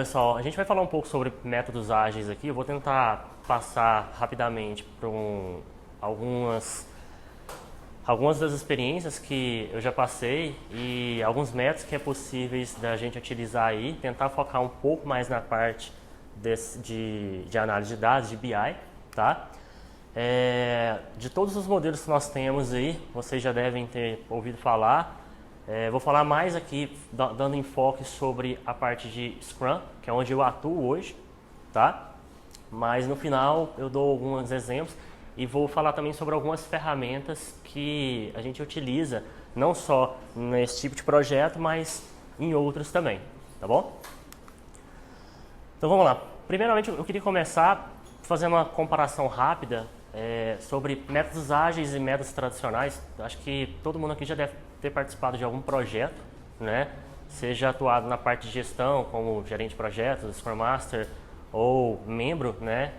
pessoal, a gente vai falar um pouco sobre métodos ágeis aqui. Eu vou tentar passar rapidamente por algumas das experiências que eu já passei e alguns métodos que é possíveis da gente utilizar aí, tentar focar um pouco mais na parte de análise de dados, de BI, tá? De todos os modelos que nós temos aí, vocês já devem ter ouvido falar. Vou falar mais aqui, dando enfoque sobre a parte de Scrum, que é onde eu atuo hoje, tá? Mas no final eu dou alguns exemplos e vou falar também sobre algumas ferramentas que a gente utiliza, não só nesse tipo de projeto, mas em outros também, tá bom? Então vamos lá. Primeiramente eu queria começar fazendo uma comparação rápida sobre métodos ágeis e métodos tradicionais. Acho que todo mundo aqui já deve ter participado de algum projeto, né? Seja atuado na parte de gestão, como gerente de projetos, Scrum Master, ou membro, né,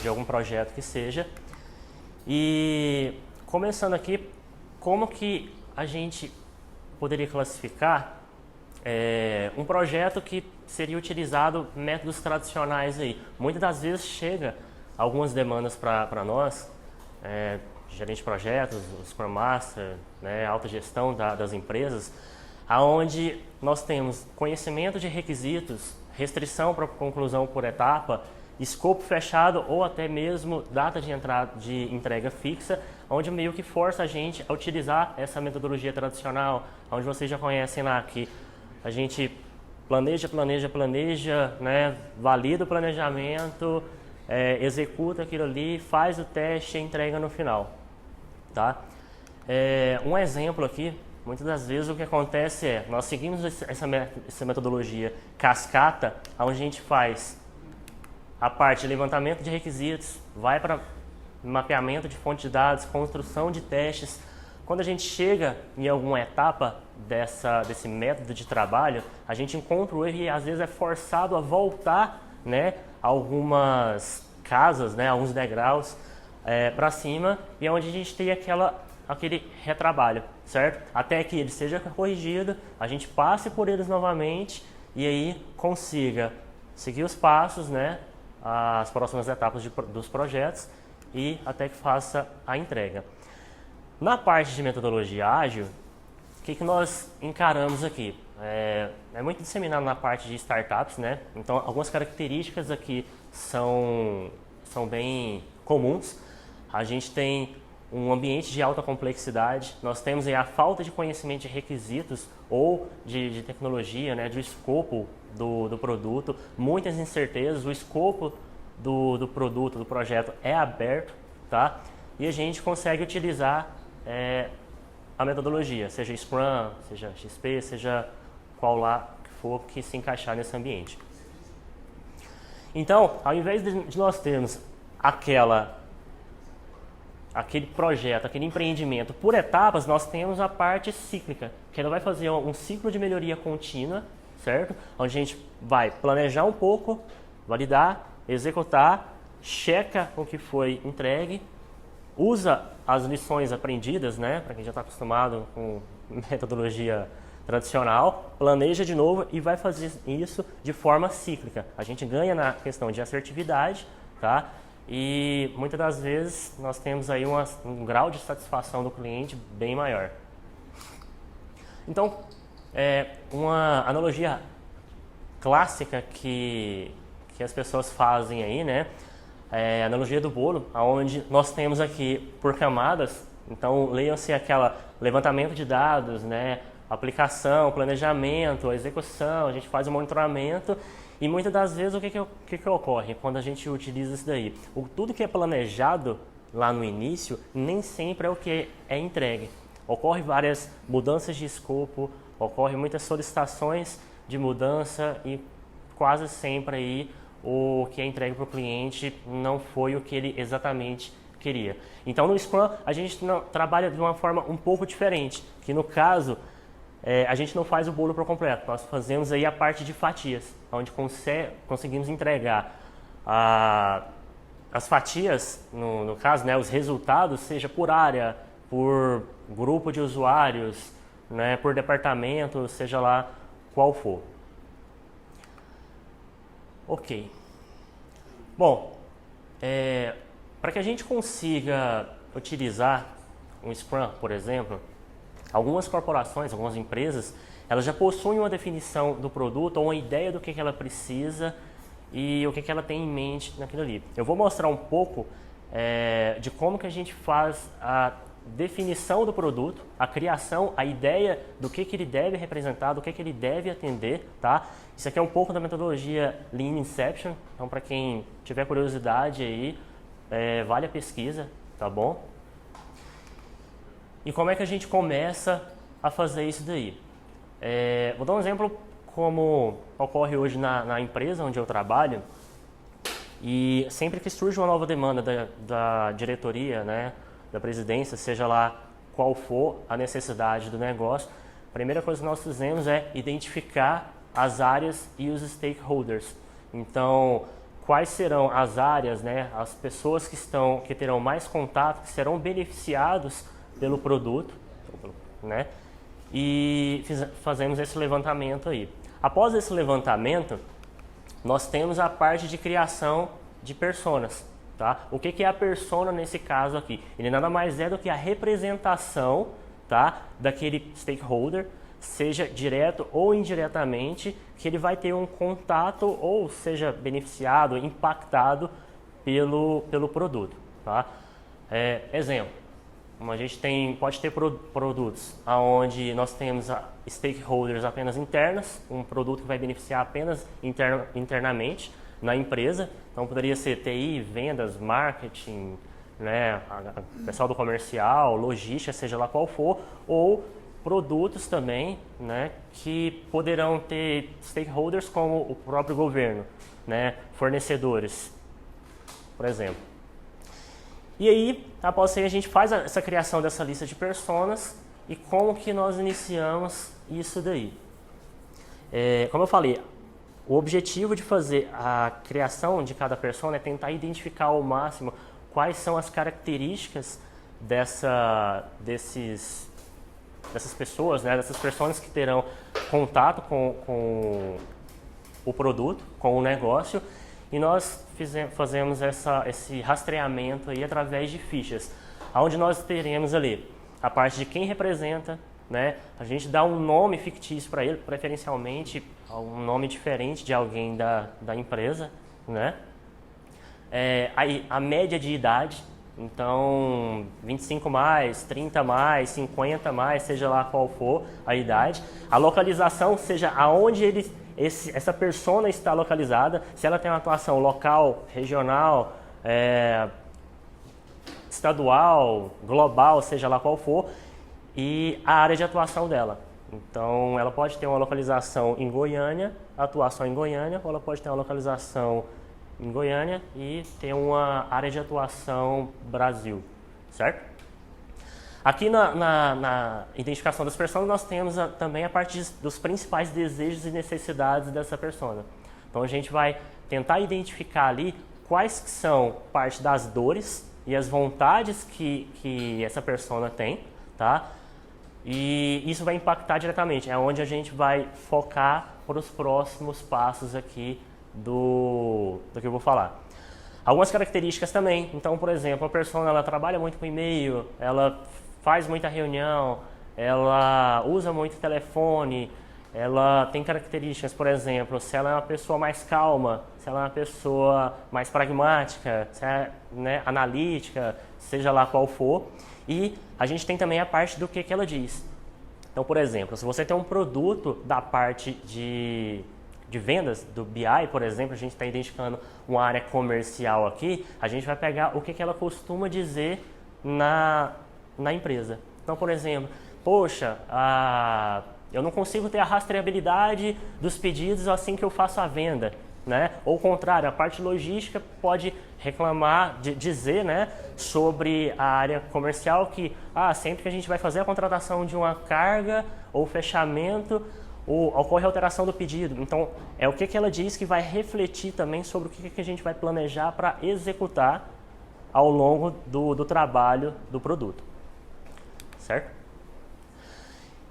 de algum projeto que seja. E começando aqui, como que a gente poderia classificar um projeto que seria utilizado métodos tradicionais aí? Muitas das vezes chega algumas demandas para nós, gerente de projetos, o Scrum Master, né, alta gestão das empresas, aonde nós temos conhecimento de requisitos, restrição para conclusão por etapa, escopo fechado ou até mesmo data de entrega fixa, onde meio que força a gente a utilizar essa metodologia tradicional, onde vocês já conhecem lá que a gente planeja, né, valida o planejamento, executa aquilo ali, faz o teste e entrega no final, tá? Um exemplo aqui, muitas das vezes o que acontece nós seguimos essa metodologia cascata, onde a gente faz a parte de levantamento de requisitos, vai para mapeamento de fonte de dados, construção de testes. Quando a gente chega em alguma etapa desse método de trabalho, a gente encontra o erro e às vezes é forçado a voltar, né, algumas casas, né, alguns degraus para cima, e é onde a gente tem aquele retrabalho, certo? Até que ele seja corrigido, a gente passe por eles novamente e aí consiga seguir os passos, né, as próximas etapas dos projetos e até que faça a entrega. Na parte de metodologia ágil, o que nós encaramos aqui? É muito disseminado na parte de startups, né? Então, algumas características aqui são bem comuns. A gente tem um ambiente de alta complexidade, nós temos aí a falta de conhecimento de requisitos ou de tecnologia, né, do escopo do produto, muitas incertezas, o escopo do produto, do projeto é aberto, tá? E a gente consegue utilizar a metodologia, seja Scrum, seja XP, seja qual lá que for que se encaixar nesse ambiente. Então, ao invés de nós termos aquele projeto, aquele empreendimento por etapas, nós temos a parte cíclica, que ela vai fazer um ciclo de melhoria contínua, certo? Onde a gente vai planejar um pouco, validar, executar, checa o que foi entregue, usa as lições aprendidas, né? Para quem já está acostumado com metodologia tradicional, planeja de novo e vai fazer isso de forma cíclica. A gente ganha na questão de assertividade, tá? E muitas das vezes nós temos aí um grau de satisfação do cliente bem maior. Então, uma analogia clássica que as pessoas fazem aí, né? A analogia do bolo, onde nós temos aqui por camadas. Então, leiam-se aquela levantamento de dados, né? Aplicação, planejamento, execução, a gente faz o monitoramento. E muitas das vezes o que ocorre quando a gente utiliza isso daí? Tudo que é planejado lá no início nem sempre é o que é entregue. Ocorre várias mudanças de escopo, ocorre muitas solicitações de mudança e quase sempre aí o que é entregue para o cliente não foi o que ele exatamente queria. Então no Scrum a gente trabalha de uma forma um pouco diferente, que no caso a gente não faz o bolo por completo, nós fazemos aí a parte de fatias, onde conseguimos entregar as fatias, no caso, né, os resultados, seja por área, por grupo de usuários, né, por departamento, seja lá qual for. Ok. Bom, para que a gente consiga utilizar um Scrum, por exemplo, algumas corporações, algumas empresas, elas já possuem uma definição do produto ou uma ideia do que ela precisa e o que ela tem em mente naquilo ali. Eu vou mostrar um pouco de como que a gente faz a definição do produto, a criação, a ideia do que ele deve representar, do que ele deve atender, tá? Isso aqui é um pouco da metodologia Lean Inception, então para quem tiver curiosidade aí, vale a pesquisa, tá bom? E como é que a gente começa a fazer isso daí? Vou dar um exemplo como ocorre hoje na empresa onde eu trabalho, e sempre que surge uma nova demanda da diretoria, né, da presidência, seja lá qual for a necessidade do negócio, a primeira coisa que nós fizemos é identificar as áreas e os stakeholders. Então, quais serão as áreas, né, as pessoas que terão mais contato, que serão beneficiados pelo produto, né, e fazemos esse levantamento aí. Após esse levantamento, nós temos a parte de criação de personas. Tá? O que é a persona nesse caso aqui? Ele nada mais é do que a representação, tá, daquele stakeholder, seja direto ou indiretamente, que ele vai ter um contato ou seja beneficiado, impactado pelo produto. Tá? Exemplo, a gente pode ter produtos onde nós temos stakeholders apenas internas, um produto que vai beneficiar apenas internamente na empresa. Então poderia ser TI, vendas, marketing, né, pessoal do comercial, logística, seja lá qual for, ou produtos também, né, que poderão ter stakeholders como o próprio governo, né, fornecedores, por exemplo. E aí, após isso, a gente faz essa criação dessa lista de personas e como que nós iniciamos isso daí. Como eu falei, o objetivo de fazer a criação de cada persona é tentar identificar ao máximo quais são as características dessas pessoas, né, dessas pessoas que terão contato com o produto, com o negócio, e nós fazemos esse rastreamento aí através de fichas, onde nós teremos ali a parte de quem representa, né? A gente dá um nome fictício para ele, preferencialmente um nome diferente de alguém da empresa, né? Aí a média de idade, então 25 mais, 30 mais, 50 mais, seja lá qual for a idade. A localização, seja aonde essa persona está localizada, se ela tem uma atuação local, regional, estadual, global, seja lá qual for, e a área de atuação dela. Então, ela pode ter uma localização em Goiânia, atuação em Goiânia, ou ela pode ter uma localização em Goiânia e ter uma área de atuação Brasil, certo? Aqui na identificação das pessoas, nós temos também a parte dos principais desejos e necessidades dessa persona. Então, a gente vai tentar identificar ali quais que são parte das dores e as vontades que essa persona tem, tá? E isso vai impactar diretamente, é onde a gente vai focar para os próximos passos aqui do que eu vou falar. Algumas características também, então, por exemplo, a persona ela trabalha muito com e-mail, ela faz muita reunião, ela usa muito telefone, ela tem características, por exemplo, se ela é uma pessoa mais calma, se ela é uma pessoa mais pragmática, se é, né, analítica, seja lá qual for. E a gente tem também a parte do que ela diz. Então, por exemplo, se você tem um produto da parte de vendas, do BI, por exemplo, a gente está identificando uma área comercial aqui, a gente vai pegar o que ela costuma dizer na empresa. Então, por exemplo, poxa, eu não consigo ter a rastreabilidade dos pedidos assim que eu faço a venda, né? Ou o contrário, a parte logística pode reclamar, dizer, né, sobre a área comercial que sempre que a gente vai fazer a contratação de uma carga ou fechamento, ocorre alteração do pedido. Então, é o que ela diz que vai refletir também sobre o que a gente vai planejar para executar ao longo do trabalho do produto. Certo?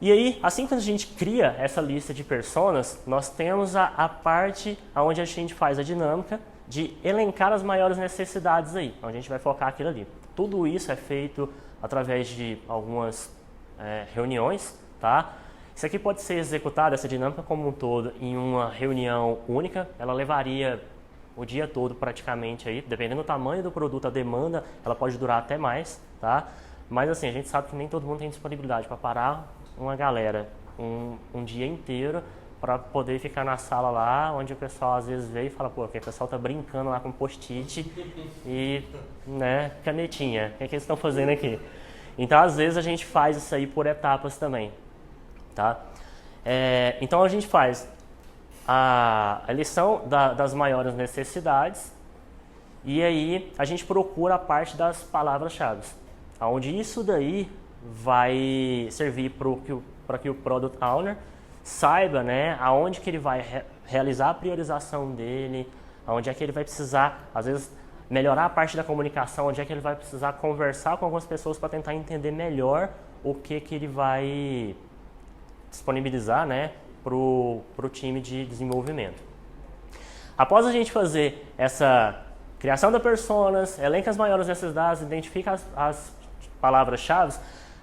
E aí, assim que a gente cria essa lista de personas, nós temos a parte onde a gente faz a dinâmica de elencar as maiores necessidades aí, onde a gente vai focar aquilo ali. Tudo isso é feito através de algumas reuniões, tá? Isso aqui pode ser executado, essa dinâmica como um todo, em uma reunião única. Ela levaria o dia todo praticamente aí, dependendo do tamanho do produto, a demanda, ela pode durar até mais, tá? Mas assim, a gente sabe que nem todo mundo tem disponibilidade para parar uma galera um dia inteiro para poder ficar na sala lá, onde o pessoal às vezes vê e fala, pô, o pessoal tá brincando lá com post-it e, né, canetinha, o que é que eles estão fazendo aqui? Então, às vezes, a gente faz isso aí por etapas também, tá? Então, a gente faz a lição das maiores necessidades e aí a gente procura a parte das palavras-chave, onde isso daí vai servir para que o Product Owner saiba, né, aonde que ele vai realizar a priorização dele, aonde é que ele vai precisar, às vezes, melhorar a parte da comunicação, onde é que ele vai precisar conversar com algumas pessoas para tentar entender melhor o que ele vai disponibilizar, né, para o time de desenvolvimento. Após a gente fazer essa criação das personas, elenca as maiores necessidades, identifica as palavras-chave,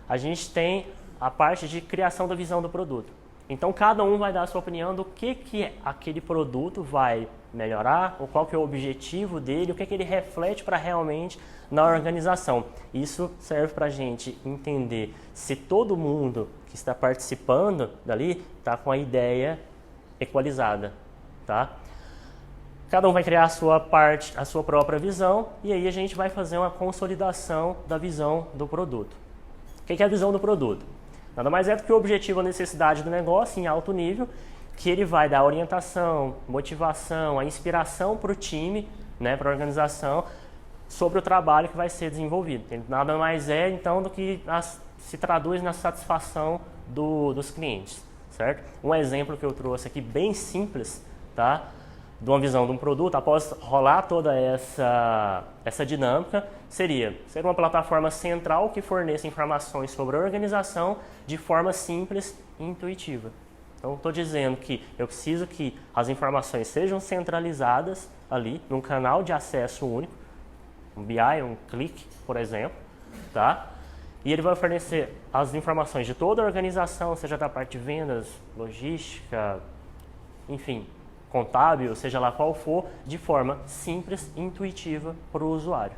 a gente tem a parte de criação da visão do produto. Então, cada um vai dar a sua opinião do que aquele produto vai melhorar, ou qual que é o objetivo dele, o que ele reflete para realmente na organização. Isso serve para a gente entender se todo mundo que está participando dali está com a ideia equalizada, tá? Cada um vai criar a sua parte, a sua própria visão, e aí a gente vai fazer uma consolidação da visão do produto. O que é a visão do produto? Nada mais é do que o objetivo, a necessidade do negócio em alto nível, que ele vai dar orientação, motivação, a inspiração para o time, né, para a organização, sobre o trabalho que vai ser desenvolvido. Nada mais é, então, do que se traduz na satisfação dos clientes, certo? Um exemplo que eu trouxe aqui, bem simples, tá? De uma visão de um produto, após rolar toda essa dinâmica, seria ser uma plataforma central que forneça informações sobre a organização de forma simples e intuitiva. Então, estou dizendo que eu preciso que as informações sejam centralizadas ali, num canal de acesso único, um BI, um clique, por exemplo, tá? E ele vai fornecer as informações de toda a organização, seja da parte de vendas, logística, enfim, contábil, seja lá qual for, de forma simples e intuitiva para o usuário,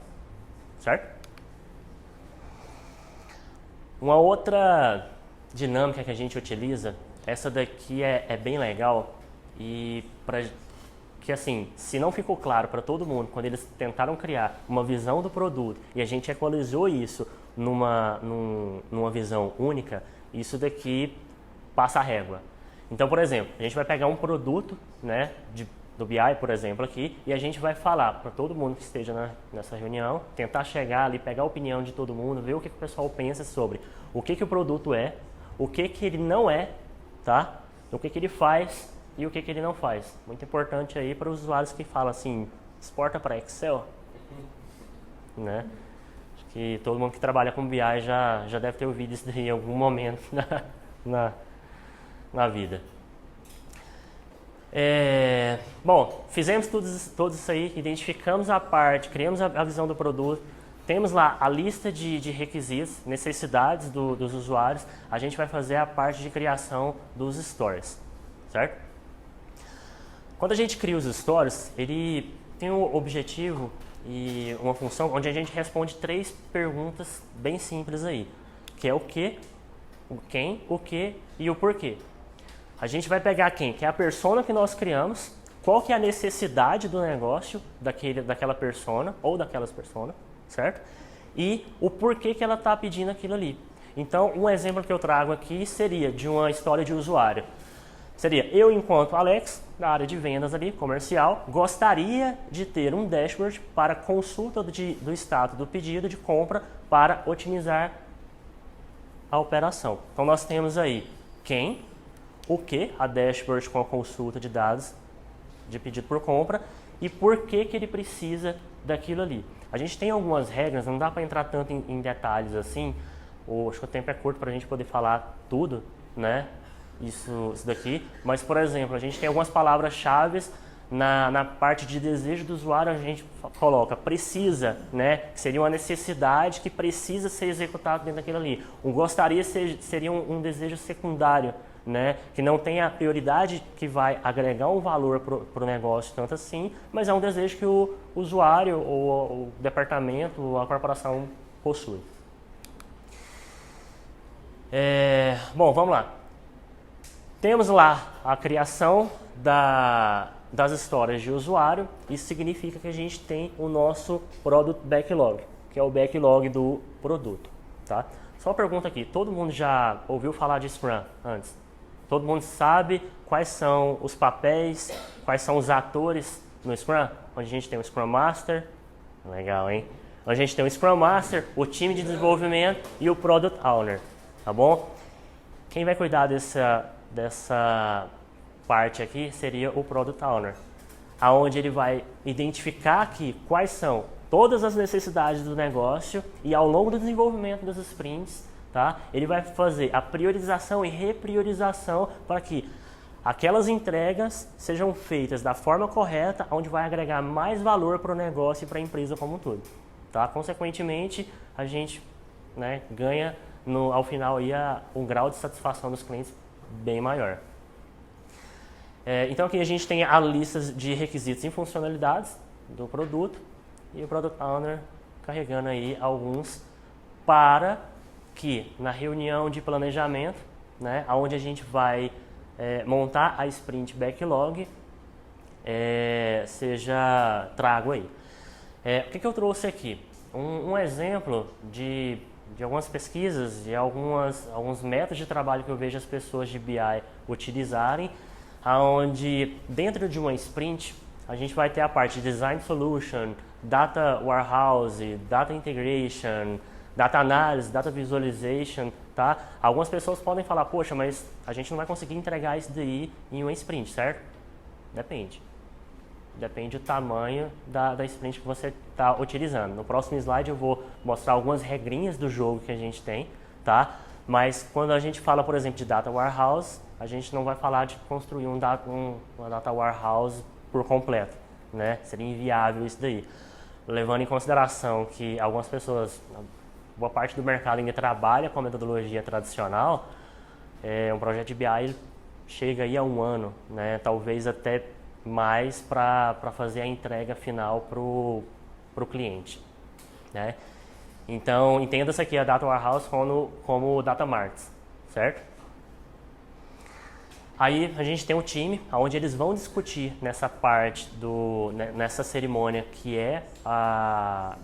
certo? Uma outra dinâmica que a gente utiliza, essa daqui é bem legal e que assim, se não ficou claro para todo mundo quando eles tentaram criar uma visão do produto e a gente equalizou isso numa visão única, isso daqui passa a régua. Então, por exemplo, a gente vai pegar um produto, né, do BI, por exemplo, aqui, e a gente vai falar para todo mundo que esteja nessa reunião, tentar chegar ali, pegar a opinião de todo mundo, ver o que o pessoal pensa sobre o que o produto é, o que ele não é, tá? O que ele faz e o que ele não faz. Muito importante aí para os usuários que falam assim, exporta para Excel, né? Acho que todo mundo que trabalha com BI já deve ter ouvido isso daí em algum momento na vida. Bom, fizemos tudo isso aí, identificamos a parte, criamos a visão do produto, temos lá a lista de requisitos, necessidades dos usuários, a gente vai fazer a parte de criação dos stories, certo? Quando a gente cria os stories, ele tem um objetivo e uma função onde a gente responde 3 perguntas bem simples aí, que é o que, o quem, o que e o porquê. A gente vai pegar quem? Que é a persona que nós criamos, qual que é a necessidade do negócio daquela persona ou daquelas personas, certo? E o porquê que ela está pedindo aquilo ali. Então, um exemplo que eu trago aqui seria de uma história de usuário. Seria, eu enquanto Alex, na área de vendas ali, comercial, gostaria de ter um dashboard para consulta do status do pedido de compra para otimizar a operação. Então, nós temos aí quem, o que, a dashboard com a consulta de dados de pedido por compra e por que ele precisa daquilo ali. A gente tem algumas regras, não dá para entrar tanto em detalhes assim, acho que o tempo é curto para a gente poder falar tudo, né? Isso daqui. Mas, por exemplo, a gente tem algumas palavras-chave na parte de desejo do usuário, a gente coloca precisa, né? Que seria uma necessidade que precisa ser executado dentro daquilo ali. O gostaria seria um desejo secundário, né? Que não tem a prioridade que vai agregar um valor para o negócio, tanto assim, mas é um desejo que o usuário, ou o departamento, ou a corporação possui. Bom, vamos lá. Temos lá a criação das histórias de usuário. Isso significa que a gente tem o nosso Product Backlog, que é o backlog do produto. Tá? Só uma pergunta aqui, todo mundo já ouviu falar de Scrum antes? Todo mundo sabe quais são os papéis, quais são os atores no Scrum? Onde a gente tem o Scrum Master, legal, hein? Onde a gente tem o Scrum Master, o time de desenvolvimento e o Product Owner, tá bom? Quem vai cuidar dessa parte aqui seria o Product Owner, aonde ele vai identificar aqui quais são todas as necessidades do negócio e ao longo do desenvolvimento das sprints, tá? Ele vai fazer a priorização e repriorização para que aquelas entregas sejam feitas da forma correta, onde vai agregar mais valor para o negócio e para a empresa como um todo. Tá? Consequentemente, a gente, né, ganha ao final aí, um grau de satisfação dos clientes bem maior. Então aqui a gente tem a lista de requisitos e funcionalidades do produto e o Product Owner carregando aí alguns para que na reunião de planejamento, né, onde a gente vai montar a Sprint Backlog, seja trago aí. O que eu trouxe aqui? Um exemplo de algumas pesquisas, de alguns métodos de trabalho que eu vejo as pessoas de BI utilizarem, onde dentro de uma sprint a gente vai ter a parte de Design Solution, Data Warehouse, Data Integration, Data Analysis, Data Visualization, tá? Algumas pessoas podem falar, poxa, mas a gente não vai conseguir entregar isso daí em uma sprint, certo? Depende. Depende do tamanho da sprint que você está utilizando. No próximo slide eu vou mostrar algumas regrinhas do jogo que a gente tem, tá? Mas quando a gente fala, por exemplo, de Data Warehouse, a gente não vai falar de construir uma Data Warehouse por completo, né? Seria inviável isso daí. Levando em consideração que algumas pessoas, boa parte do mercado ainda trabalha com a metodologia tradicional, um projeto de BI chega aí a 1 ano, né? Talvez até mais para fazer a entrega final para o cliente, né? Então, entenda-se aqui a Data Warehouse como Data Marts, certo? Aí a gente tem um time onde eles vão discutir nessa parte, nessa cerimônia que é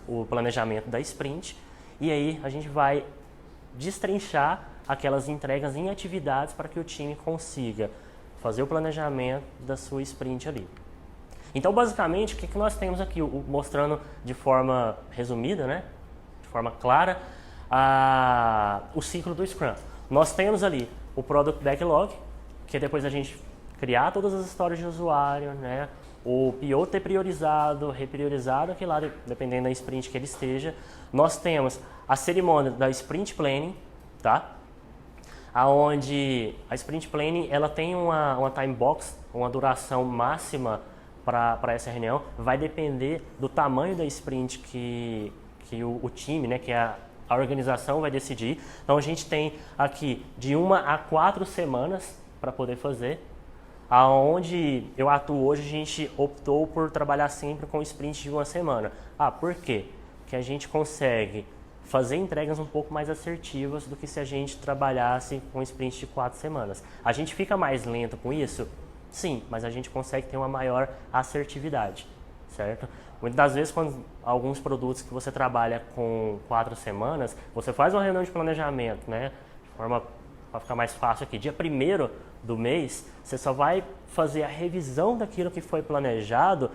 o planejamento da sprint, e aí a gente vai destrinchar aquelas entregas em atividades para que o time consiga fazer o planejamento da sua sprint ali. Então, basicamente, o que nós temos aqui, mostrando de forma resumida, né, de forma clara, o ciclo do Scrum. Nós temos ali o Product Backlog, que é depois a gente criar todas as histórias de usuário, né, o PO ter priorizado, repriorizado aquilo lá, dependendo da sprint que ele esteja. Nós temos a cerimônia da Sprint Planning, tá? Aonde a Sprint Planning ela tem uma time box, uma duração máxima para essa reunião, vai depender do tamanho da sprint que o time, né, que a organização vai decidir. Então a gente tem aqui de 1 a 4 semanas para poder fazer. Aonde eu atuo hoje, a gente optou por trabalhar sempre com sprint de 1 semana. Por quê? Porque a gente consegue fazer entregas um pouco mais assertivas do que se a gente trabalhasse com sprint de 4 semanas. A gente fica mais lento com isso? Sim, mas a gente consegue ter uma maior assertividade, certo? Muitas das vezes, quando alguns produtos que você trabalha com 4 semanas, você faz uma reunião de planejamento, né? De forma para ficar mais fácil aqui, dia 1º do mês, você só vai fazer a revisão daquilo que foi planejado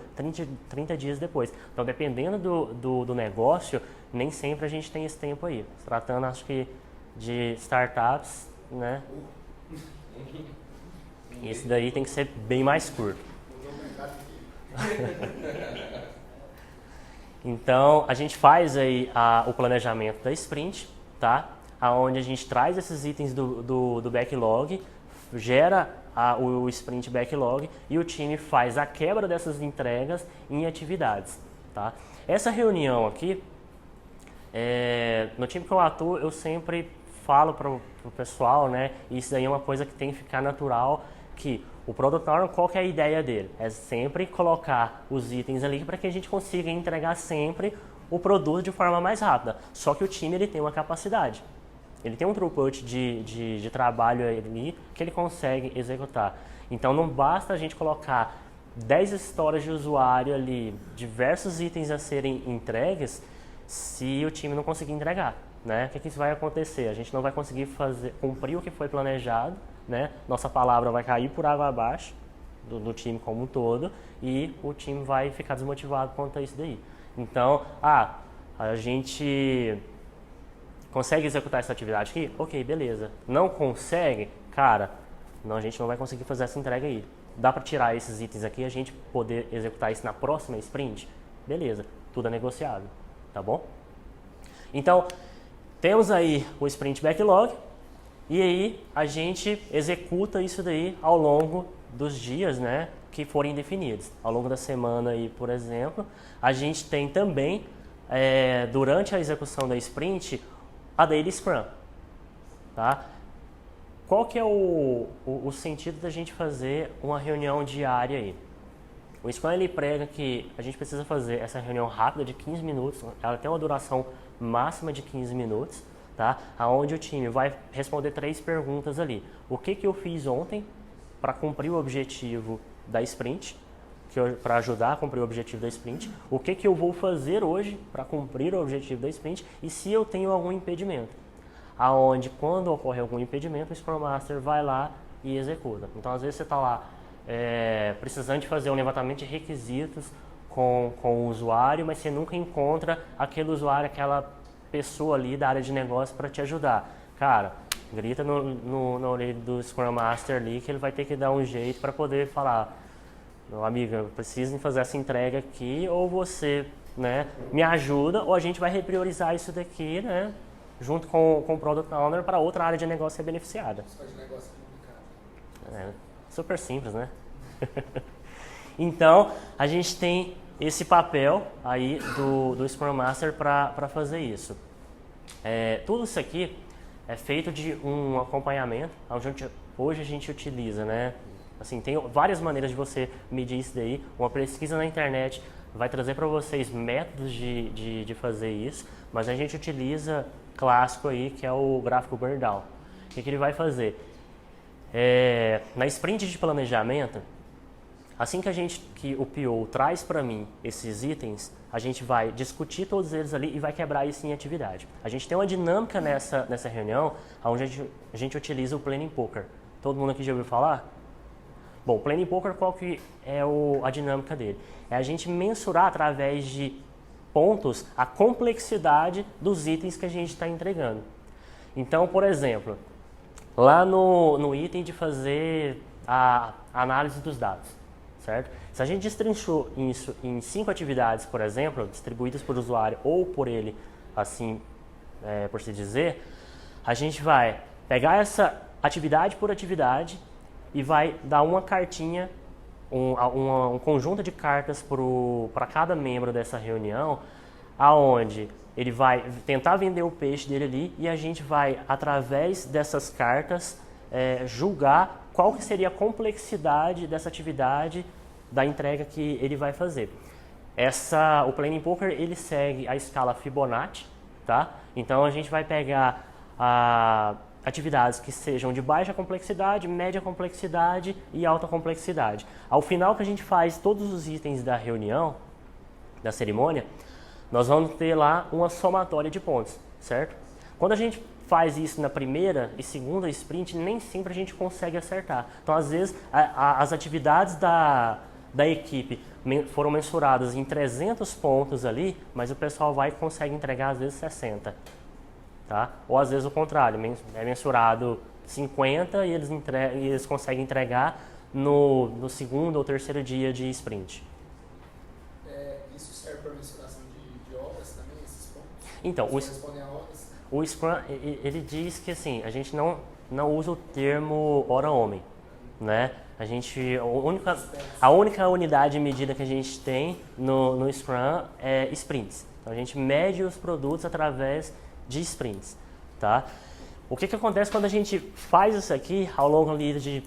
30 dias depois. Então, dependendo do negócio, nem sempre a gente tem esse tempo aí. Se tratando, acho que, de startups, né? Esse daí tem que ser bem mais curto. Então, a gente faz aí o planejamento da sprint, tá? onde a gente traz esses itens do backlog, gera o sprint backlog e o time faz a quebra dessas entregas em atividades. Tá? Essa reunião aqui, no time que eu atuo, eu sempre falo para o pessoal, né, e isso daí é uma coisa que tem que ficar natural, que o Product Owner, qual que é a ideia dele? É sempre colocar os itens ali para que a gente consiga entregar sempre o produto de forma mais rápida. Só que o time ele tem uma capacidade. Ele tem um throughput de trabalho ali que ele consegue executar. Então não basta a gente colocar 10 histórias de usuário ali, diversos itens a serem entregues, se o time não conseguir entregar. Né? O que isso vai acontecer? A gente não vai conseguir cumprir o que foi planejado, né? Nossa palavra vai cair por água abaixo do time como um todo e o time vai ficar desmotivado quanto a isso daí. Então, a gente consegue executar essa atividade aqui? Ok, beleza. Não consegue? Cara, não, a gente não vai conseguir fazer essa entrega aí. Dá para tirar esses itens aqui e a gente poder executar isso na próxima sprint? Beleza, tudo é negociável, tá bom? Então, temos aí o sprint backlog e aí a gente executa isso daí ao longo dos dias, né, que forem definidos. Ao longo da semana aí, por exemplo, a gente tem também, durante a execução da sprint, a Daily Scrum. Tá? Qual que é o sentido da gente fazer uma reunião diária aí? O Scrum ele prega que a gente precisa fazer essa reunião rápida de 15 minutos, ela tem uma duração máxima de 15 minutos, tá? Onde o time vai responder 3 perguntas ali. O que eu fiz ontem para cumprir o objetivo da sprint, para ajudar a cumprir o objetivo da sprint, o que eu vou fazer hoje para cumprir o objetivo da sprint e se eu tenho algum impedimento. Aonde quando ocorre algum impedimento, o Scrum Master vai lá e executa. Então às vezes você está lá precisando de fazer um levantamento de requisitos com o usuário, mas você nunca encontra aquele usuário, aquela pessoa ali da área de negócio para te ajudar. Cara, grita na orelha do Scrum Master ali que ele vai ter que dar um jeito para poder falar: meu amigo, eu preciso fazer essa entrega aqui, ou você, né, me ajuda, ou a gente vai repriorizar isso daqui, né, junto com o Product Owner para outra área de negócio ser beneficiada. Só de negócio complicado. Super simples, né? Então, a gente tem esse papel aí do Scrum Master para fazer isso. Tudo isso aqui é feito de um acompanhamento, onde hoje a gente utiliza, né? Assim, tem várias maneiras de você medir isso daí. Uma pesquisa na internet vai trazer para vocês métodos de fazer isso, mas a gente utiliza clássico aí, que é o gráfico burn down. O que ele vai fazer? Na sprint de planejamento, assim que o PO traz para mim esses itens, a gente vai discutir todos eles ali e vai quebrar isso em atividade. A gente tem uma dinâmica nessa reunião, onde a gente utiliza o Planning Poker. Todo mundo aqui já ouviu falar? Bom, o Planning Poker, qual que é a dinâmica dele? É a gente mensurar através de pontos a complexidade dos itens que a gente está entregando. Então, por exemplo, lá no item de fazer a análise dos dados, certo? Se a gente destrinchou isso em 5 atividades, por exemplo, distribuídas por usuário ou por ele, assim, por se dizer, a gente vai pegar essa atividade por atividade e vai dar uma cartinha, um conjunto de cartas para cada membro dessa reunião, aonde ele vai tentar vender o peixe dele ali e a gente vai, através dessas cartas, julgar qual que seria a complexidade dessa atividade da entrega que ele vai fazer. O Planning Poker ele segue a escala Fibonacci, tá? Então a gente vai pegar atividades que sejam de baixa complexidade, média complexidade e alta complexidade. Ao final que a gente faz todos os itens da reunião, da cerimônia, nós vamos ter lá uma somatória de pontos, certo? Quando a gente faz isso na primeira e segunda sprint, nem sempre a gente consegue acertar. Então, às vezes, as atividades da equipe foram mensuradas em 300 pontos ali, mas o pessoal vai e consegue entregar, às vezes, 60. Tá? Ou, às vezes, o contrário, é mensurado 50 e eles conseguem entregar no segundo ou terceiro dia de sprint. Isso serve para mensuração de horas também, esses pontos? Então, respondem a horas? O Scrum, ele diz que assim, a gente não usa o termo hora-homem, né? A única unidade de medida que a gente tem no Scrum é sprints. Então a gente mede os produtos através de sprints, tá? O que acontece quando a gente faz isso aqui ao longo ali de,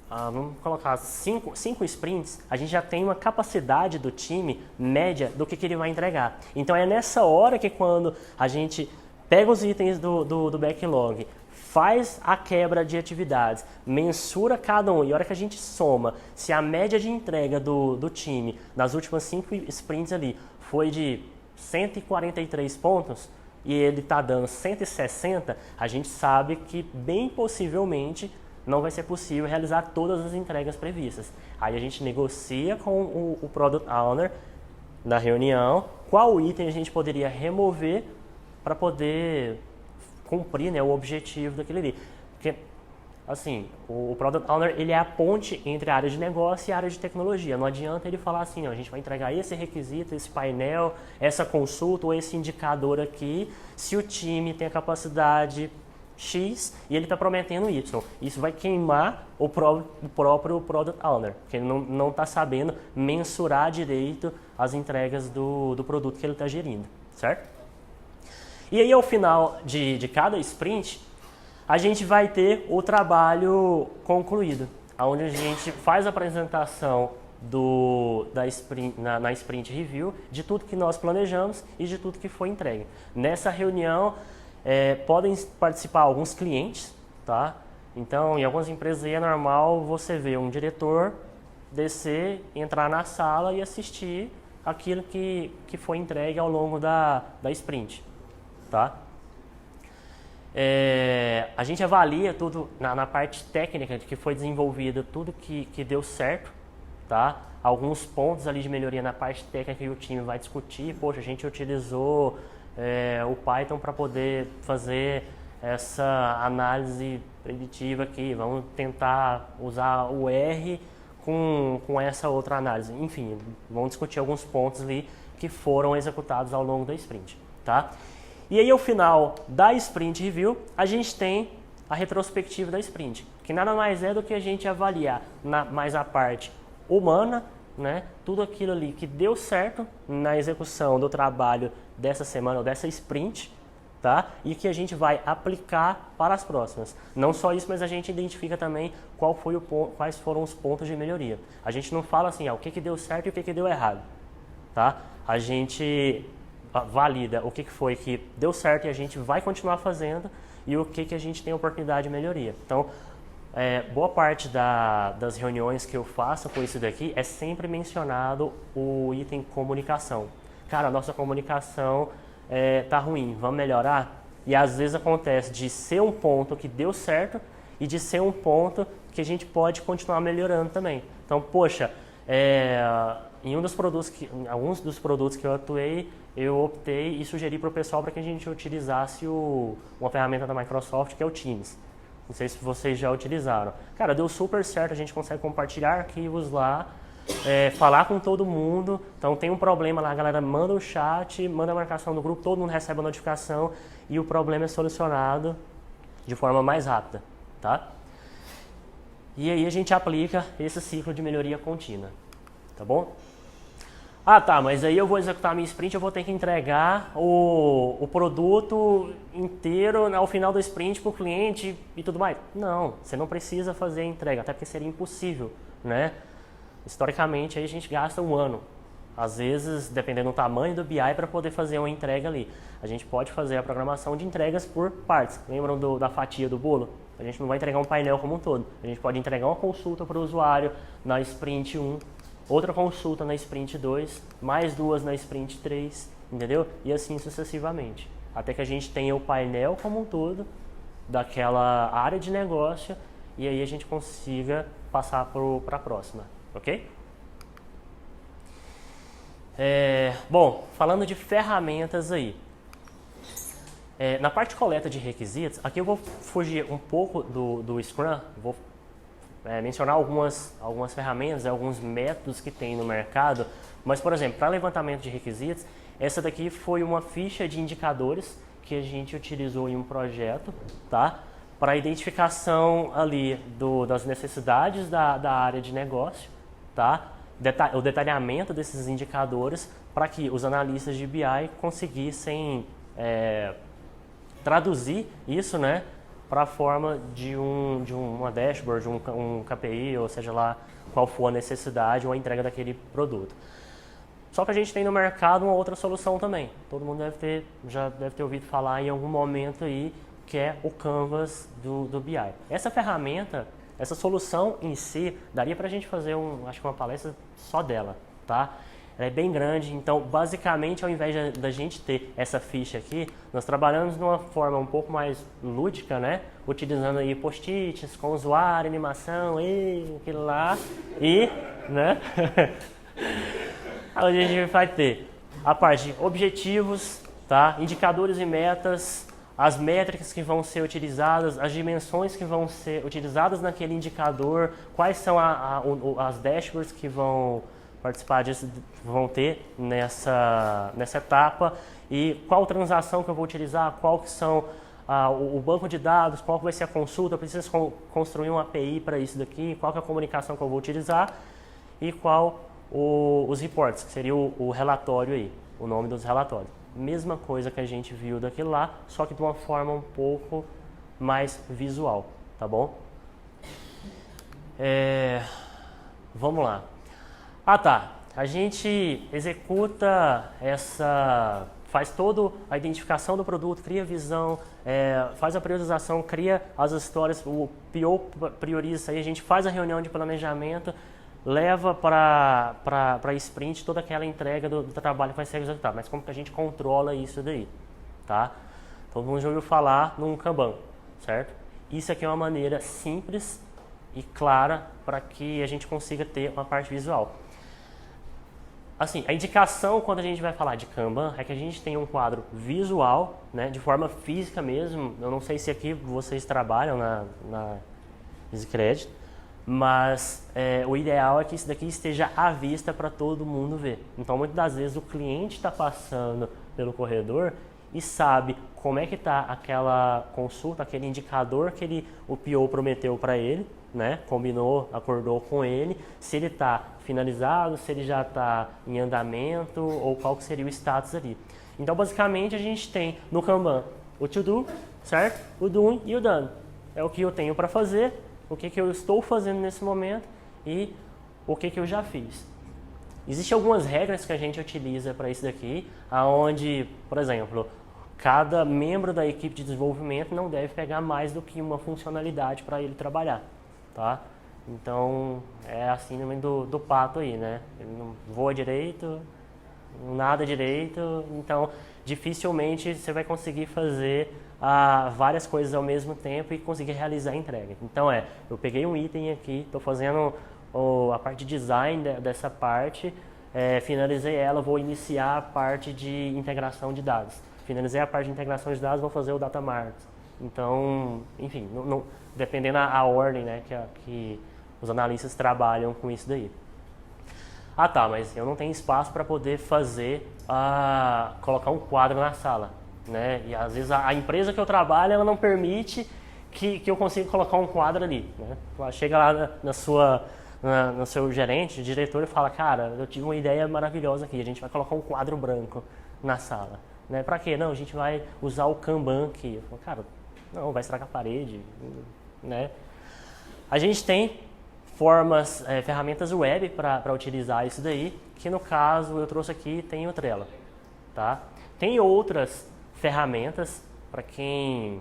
vamos colocar 5 sprints, a gente já tem uma capacidade do time média do que ele vai entregar. Então é nessa hora que quando a gente pega os itens do backlog, faz a quebra de atividades, mensura cada um, e a hora que a gente soma, se a média de entrega do time nas últimas 5 sprints ali foi de 143 pontos, e ele está dando 160, a gente sabe que bem possivelmente não vai ser possível realizar todas as entregas previstas. Aí a gente negocia com o Product Owner na reunião qual item a gente poderia remover para poder cumprir, né, o objetivo daquele ali. Porque, assim, o Product Owner ele é a ponte entre a área de negócio e a área de tecnologia. Não adianta ele falar assim, ó, a gente vai entregar esse requisito, esse painel, essa consulta ou esse indicador aqui, se o time tem a capacidade X e ele está prometendo Y. Isso vai queimar o próprio Product Owner, porque ele não está sabendo mensurar direito as entregas do produto que ele está gerindo, certo? E aí, ao final de cada sprint, a gente vai ter o trabalho concluído, onde a gente faz a apresentação na sprint review de tudo que nós planejamos e de tudo que foi entregue. Nessa reunião, podem participar alguns clientes, tá? Então, em algumas empresas aí é normal você ver um diretor descer, entrar na sala e assistir aquilo que foi entregue ao longo da sprint, tá? A gente avalia tudo na parte técnica de que foi desenvolvido, tudo que deu certo, tá? Alguns pontos ali de melhoria na parte técnica que o time vai discutir. Poxa, a gente utilizou o Python para poder fazer essa análise preditiva aqui. Vamos tentar usar o R com essa outra análise. Enfim, vamos discutir alguns pontos ali que foram executados ao longo da sprint, tá? E aí, ao final da sprint review, a gente tem a retrospectiva da sprint, que nada mais é do que a gente avaliar mais a parte humana, né? Tudo aquilo ali que deu certo na execução do trabalho dessa semana ou dessa sprint, tá? E que a gente vai aplicar para as próximas. Não só isso, mas a gente identifica também quais foram os pontos de melhoria. A gente não fala assim, o que deu certo e o que deu errado, tá? A gente valida o que foi que deu certo e a gente vai continuar fazendo e o que a gente tem oportunidade de melhoria. Então, boa parte das reuniões que eu faço com isso daqui é sempre mencionado o item comunicação. Cara, a nossa comunicação tá ruim, vamos melhorar? E às vezes acontece de ser um ponto que deu certo e de ser um ponto que a gente pode continuar melhorando também. Então, poxa, em alguns dos produtos que eu atuei, eu optei e sugeri para o pessoal para que a gente utilizasse uma ferramenta da Microsoft que é o Teams. Não sei se vocês já utilizaram. Cara, deu super certo, a gente consegue compartilhar arquivos lá, falar com todo mundo. Então tem um problema lá, a galera manda o chat, manda a marcação do grupo, todo mundo recebe a notificação e o problema é solucionado de forma mais rápida, tá? E aí a gente aplica esse ciclo de melhoria contínua, tá bom? Ah, tá, mas aí eu vou executar a minha sprint, eu vou ter que entregar o produto inteiro ao final do sprint para o cliente e tudo mais. Não, você não precisa fazer a entrega, até porque seria impossível, né? Historicamente, aí a gente gasta um ano. Às vezes, dependendo do tamanho do BI, para poder fazer uma entrega ali. A gente pode fazer a programação de entregas por partes. Lembram da fatia do bolo? A gente não vai entregar um painel como um todo. A gente pode entregar uma consulta para o usuário na sprint 1, outra consulta na sprint 2, mais 2 na sprint 3, entendeu? E assim sucessivamente. Até que a gente tenha o painel como um todo, daquela área de negócio, e aí a gente consiga passar para a próxima, ok? Bom, falando de ferramentas aí. Na parte de coleta de requisitos, aqui eu vou fugir um pouco do Scrum, vou mencionar algumas ferramentas, alguns métodos que tem no mercado, mas, por exemplo, para levantamento de requisitos, essa daqui foi uma ficha de indicadores que a gente utilizou em um projeto, tá? Para a identificação ali das necessidades da área de negócio, tá? O detalhamento desses indicadores para que os analistas de BI conseguissem traduzir isso, né, para a forma de uma dashboard, um KPI, ou seja lá qual for a necessidade ou a entrega daquele produto. Só que a gente tem no mercado uma outra solução também. Todo mundo já deve ter ouvido falar em algum momento aí, que é o Canvas do BI. Essa ferramenta, essa solução em si, daria para a gente fazer acho que uma palestra só dela, tá? Ela é bem grande, então basicamente ao invés da gente ter essa ficha aqui, nós trabalhamos de uma forma um pouco mais lúdica, né? Utilizando aí post-its com usuário, animação, aquilo lá, né? Onde a gente vai ter a parte de objetivos, tá? Indicadores e metas, as métricas que vão ser utilizadas, as dimensões que vão ser utilizadas naquele indicador, quais são as dashboards que vão participar disso, vão ter nessa etapa, e qual transação que eu vou utilizar, qual que são o banco de dados, qual que vai ser a consulta, eu preciso construir uma API para isso daqui, qual que é a comunicação que eu vou utilizar e qual os reports, que seria o relatório aí, o nome dos relatórios. Mesma coisa que a gente viu daquilo lá, só que de uma forma um pouco mais visual, tá bom? Vamos lá. Tá. A gente executa faz toda a identificação do produto, cria a visão, faz a priorização, cria as histórias, o PO prioriza isso aí, a gente faz a reunião de planejamento, leva para sprint toda aquela entrega do trabalho que vai ser executado. Mas como que a gente controla isso daí, tá? Todo mundo já ouviu falar num Kanban, certo? Isso aqui é uma maneira simples e clara para que a gente consiga ter uma parte visual. Assim, a indicação quando a gente vai falar de Kanban é que a gente tem um quadro visual, né, de forma física mesmo. Eu não sei se aqui vocês trabalham na EasyCredit, mas o ideal é que isso daqui esteja à vista para todo mundo ver. Então, muitas das vezes o cliente está passando pelo corredor e sabe como é que está aquela consulta, aquele indicador que o PO prometeu para ele, né? Combinou, acordou com ele, se ele está finalizado, se ele já está em andamento ou qual que seria o status ali. Então, basicamente, a gente tem no Kanban o to-do, certo? O doing e o done. É o que eu tenho para fazer, o que eu estou fazendo nesse momento e o que eu já fiz. Existem algumas regras que a gente utiliza para isso daqui, onde, por exemplo, cada membro da equipe de desenvolvimento não deve pegar mais do que uma funcionalidade para ele trabalhar, tá? Então, é assim no meio do pato aí, né? Ele não voa direito, não nada direito, então dificilmente você vai conseguir fazer várias coisas ao mesmo tempo e conseguir realizar a entrega. Então eu peguei um item aqui, estou fazendo a parte de design dessa parte, finalizei ela, vou iniciar a parte de integração de dados. Finalizei a parte de integração de dados, vou fazer o data mart. Então, enfim, dependendo a ordem, né, que os analistas trabalham com isso daí. Tá, mas eu não tenho espaço para poder colocar um quadro na sala, né? E às vezes a empresa que eu trabalho, ela não permite que eu consiga colocar um quadro ali, né? Chega lá no seu gerente, diretor, e fala, cara, eu tive uma ideia maravilhosa aqui, a gente vai colocar um quadro branco na sala, né? Para quê? Não, a gente vai usar o Kanban aqui. Eu falo, cara, não, vai estragar a parede, né? A gente tem ferramentas web para utilizar isso daí, que no caso eu trouxe aqui, tem o Trello, tá? Tem outras ferramentas, para quem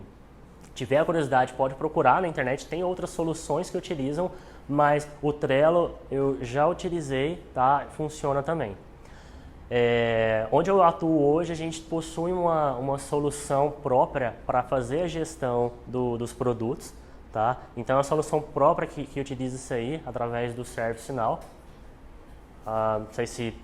tiver a curiosidade pode procurar na internet, tem outras soluções que utilizam, mas o Trello eu já utilizei, tá? Funciona também. Onde eu atuo hoje, a gente possui uma solução própria para fazer a gestão dos produtos, tá? Então é uma solução própria que utiliza isso aí através do ServiceNow. Não sei se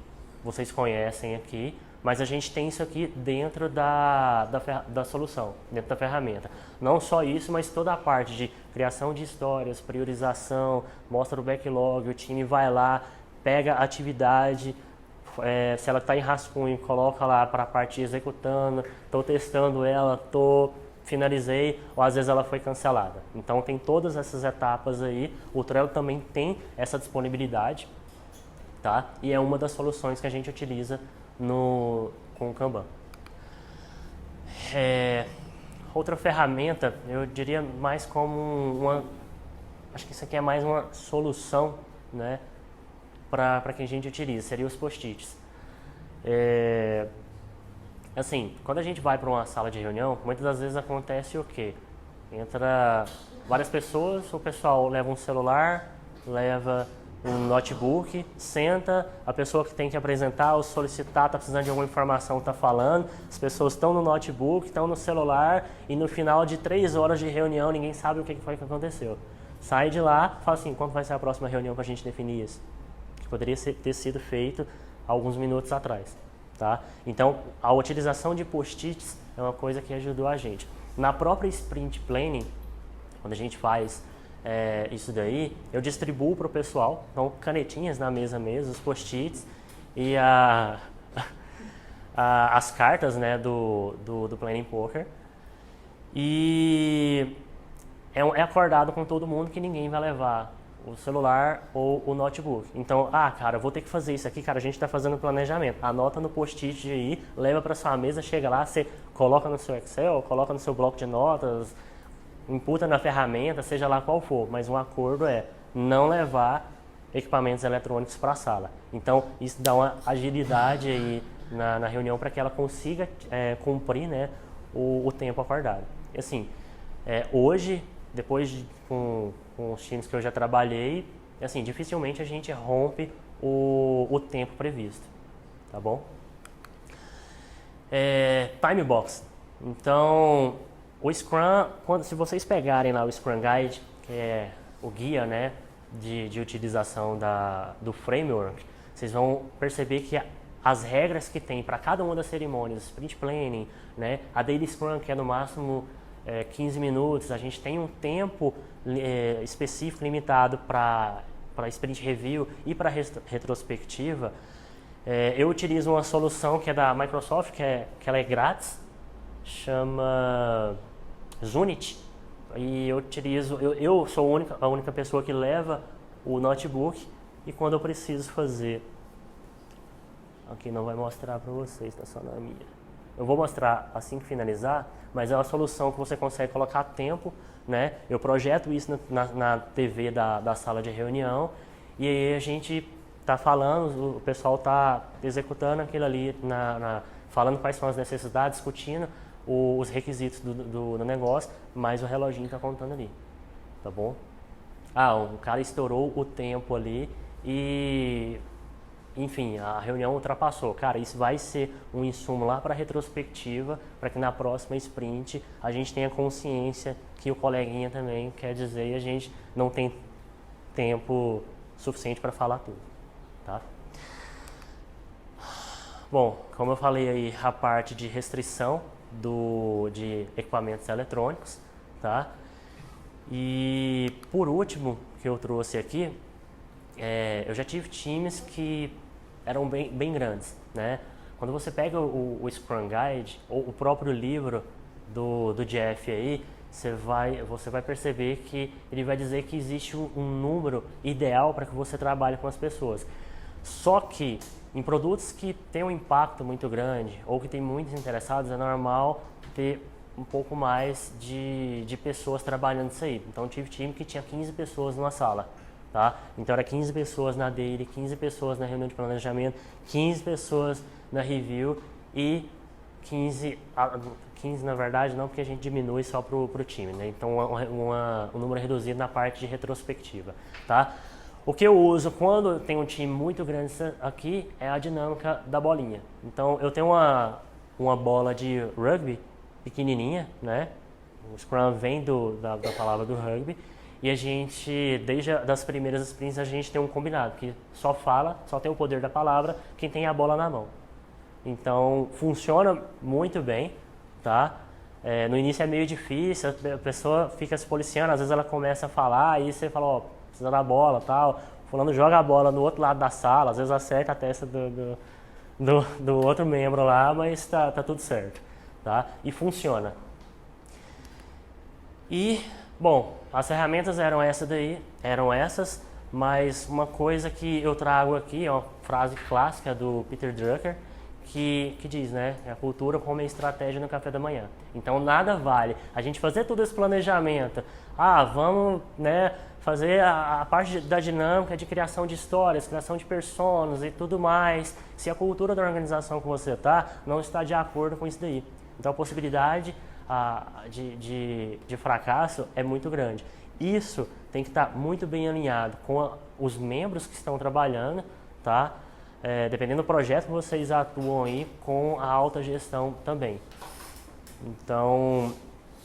vocês conhecem aqui, mas a gente tem isso aqui dentro da solução, dentro da ferramenta. Não só isso, mas toda a parte de criação de histórias, priorização, mostra o backlog, o time vai lá, pega a atividade, se ela está em rascunho, coloca lá para a parte executando, estou testando ela, finalizei, ou às vezes ela foi cancelada. Então tem todas essas etapas aí, o Trello também tem essa disponibilidade, tá? E é uma das soluções que a gente utiliza com o Kanban. Outra ferramenta, eu diria mais como acho que isso aqui é mais uma solução, né, para quem a gente utiliza, seria os post-its. Assim, quando a gente vai para uma sala de reunião, muitas das vezes acontece o quê? Entra várias pessoas, o pessoal leva um celular, leva um notebook, senta, a pessoa que tem que apresentar ou solicitar, está precisando de alguma informação, está falando, as pessoas estão no notebook, estão no celular e no final de 3 horas de reunião ninguém sabe o que foi que aconteceu. Sai de lá, fala assim, quando vai ser a próxima reunião para a gente definir isso? Que poderia ter sido feito alguns minutos atrás. Tá? Então, a utilização de post-its é uma coisa que ajudou a gente. Na própria Sprint Planning, quando a gente faz isso daí, eu distribuo para o pessoal, então canetinhas na mesa mesmo, os post-its e as cartas, né, do Planning Poker. E é acordado com todo mundo que ninguém vai levar o celular ou o notebook. Então, cara, eu vou ter que fazer isso aqui, cara, a gente está fazendo planejamento. Anota no post-it aí, leva para sua mesa, chega lá, você coloca no seu Excel, coloca no seu bloco de notas, imputa na ferramenta, seja lá qual for, mas um acordo é não levar equipamentos eletrônicos para a sala. Então, isso dá uma agilidade aí na reunião para que ela consiga cumprir, né, o tempo acordado. E assim, hoje, depois com os times que eu já trabalhei, assim, dificilmente a gente rompe o tempo previsto, tá bom? Time Box. Então, o Scrum, se vocês pegarem lá o Scrum Guide, que é o guia, né, de utilização do framework, vocês vão perceber que as regras que tem para cada uma das cerimônias, Sprint Planning, né, a Daily Scrum, que é no máximo 15 minutos, a gente tem um tempo específico, limitado para Sprint Review e para retrospectiva. Eu utilizo uma solução que é da Microsoft, que ela é grátis, chama Zunit, e eu sou a única pessoa que leva o notebook, e quando eu preciso fazer, aqui não vai mostrar para vocês, está só na minha, eu vou mostrar assim que finalizar, mas é uma solução que você consegue colocar tempo, né? Eu projeto isso na TV da sala de reunião, e aí a gente está falando, o pessoal está executando aquilo ali, falando quais são as necessidades, discutindo os requisitos do negócio, mas o reloginho está contando ali, tá bom? O cara estourou o tempo ali e, enfim, a reunião ultrapassou. Cara, isso vai ser um insumo lá para a retrospectiva, para que na próxima sprint a gente tenha consciência que o coleguinha também quer dizer e a gente não tem tempo suficiente para falar tudo, tá? Bom, como eu falei aí, a parte de restrição de equipamentos eletrônicos, tá? E por último, que eu trouxe aqui, eu já tive times que eram bem grandes, né? Quando você pega o Scrum Guide ou o próprio livro do Jeff aí, você vai perceber que ele vai dizer que existe um número ideal para que você trabalhe com as pessoas. Só que em produtos que têm um impacto muito grande ou que tem muitos interessados, é normal ter um pouco mais de pessoas trabalhando isso aí. Então, eu tive time que tinha 15 pessoas numa sala, tá? Então, era 15 pessoas na daily, 15 pessoas na reunião de planejamento, 15 pessoas na review e 15 na verdade não, porque a gente diminui só para o time, né? Então, um número reduzido na parte de retrospectiva, tá? O que eu uso quando tem um time muito grande aqui é a dinâmica da bolinha. Então, eu tenho uma bola de rugby pequenininha, né? O Scrum vem da palavra do rugby. E a gente, desde das primeiras sprints, a gente tem um combinado, que só tem o poder da palavra quem tem a bola na mão. Então, funciona muito bem, tá? No início é meio difícil, a pessoa fica se policiando, às vezes ela começa a falar, aí você fala, precisa da bola, tal. Fulano joga a bola no outro lado da sala, às vezes acerta a testa do outro membro lá, mas tá tudo certo, tá? E funciona. E, bom, as ferramentas eram essas, mas uma coisa que eu trago aqui, é uma frase clássica do Peter Drucker, que diz, né, a cultura como a estratégia no café da manhã. Então nada vale a gente fazer todo esse planejamento, vamos, né, fazer a parte da dinâmica de criação de histórias, criação de personas e tudo mais, se a cultura da organização que você não está de acordo com isso daí. Então a possibilidade de fracasso é muito grande. Isso tem que estar muito bem alinhado com os membros que estão trabalhando, tá? Dependendo do projeto que vocês atuam aí, com a alta gestão também. Então,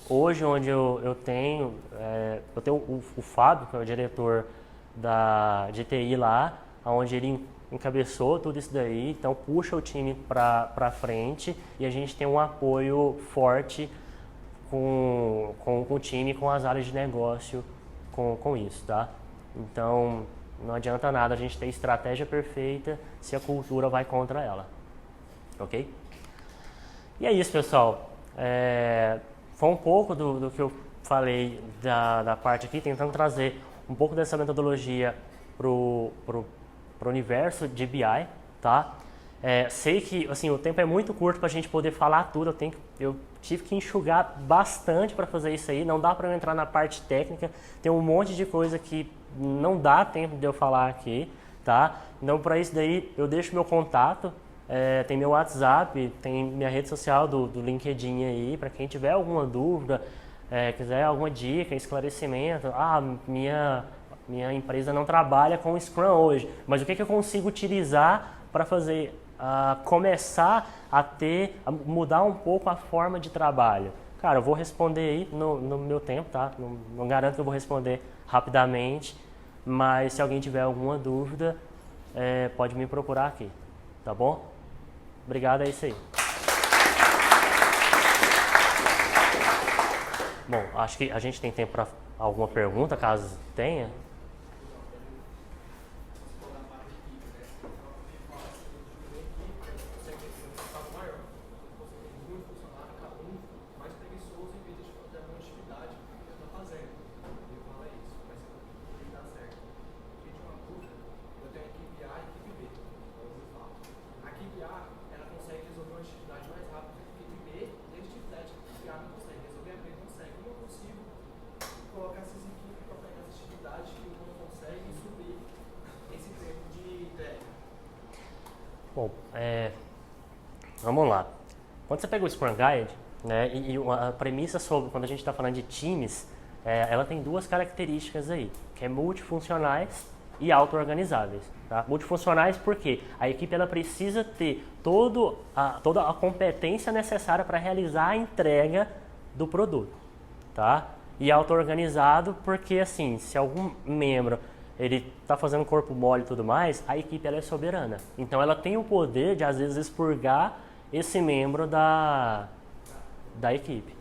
hoje onde eu tenho o Fábio, que é o diretor de TI lá, onde ele encabeçou tudo isso daí, então puxa o time para frente e a gente tem um apoio forte com o time, com as áreas de negócio, com isso, tá? Então, não adianta nada a gente ter estratégia perfeita se a cultura vai contra ela, ok? E é isso, pessoal. Foi um pouco do que eu falei da parte aqui, tentando trazer um pouco dessa metodologia pro universo de BI, tá? Sei que assim, o tempo é muito curto para a gente poder falar tudo, eu tive que enxugar bastante para fazer isso aí, não dá para eu entrar na parte técnica, tem um monte de coisa que não dá tempo de eu falar aqui, tá? Então, para isso daí, eu deixo meu contato, tem meu WhatsApp, tem minha rede social do LinkedIn aí, para quem tiver alguma dúvida, quiser alguma dica, esclarecimento, minha empresa não trabalha com Scrum hoje, mas o que eu consigo utilizar para fazer, começar a mudar um pouco a forma de trabalho? Cara, eu vou responder aí no meu tempo, tá? Não garanto que eu vou responder rapidamente, mas se alguém tiver alguma dúvida, pode me procurar aqui, tá bom? Obrigado, é isso aí. Bom, acho que a gente tem tempo para alguma pergunta, caso tenha. Bom, vamos lá. Quando você pega o Scrum Guide, né, e a premissa sobre, quando a gente está falando de times, ela tem duas características aí, que é multifuncionais e auto-organizáveis. Tá? Multifuncionais porque a equipe ela precisa ter toda a competência necessária para realizar a entrega do produto. Tá? E auto-organizado porque, assim, se algum membro ele está fazendo corpo mole e tudo mais, a equipe ela é soberana. Então ela tem o poder de, às vezes, expurgar esse membro da equipe.